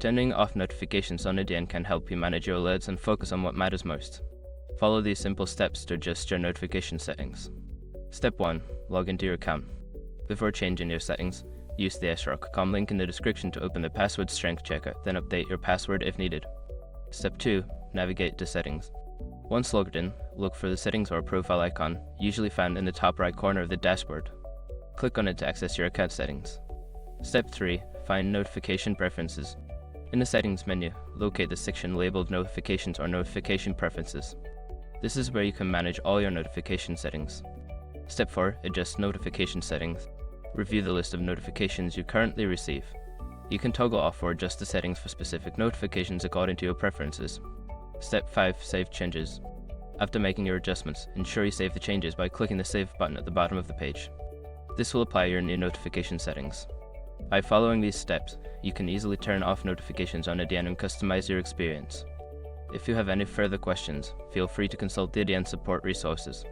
Turning off notifications on Adyen can help you manage your alerts and focus on what matters most. Follow these simple steps to adjust your notification settings. Step 1. Log into your account. Before changing your settings, use the sroc.com link in the description to open the password strength checker, then update your password if needed. Step 2. Navigate to settings. Once logged in, look for the settings or profile icon, usually found in the top right corner of the dashboard. Click on it to access your account settings. Step 3. Find notification preferences. In the settings menu, locate the section labeled notifications or notification preferences. This is where you can manage all your notification settings. Step 4. Adjust notification settings. Review the list of notifications you currently receive. You can toggle off or adjust the settings for specific notifications according to your preferences. Step 5. Save changes. After making your adjustments, ensure you save the changes by clicking the Save button at the bottom of the page. This will apply your new notification settings. By following these steps, you can easily turn off notifications on Adyen and customize your experience. If you have any further questions, feel free to consult the Adyen support resources.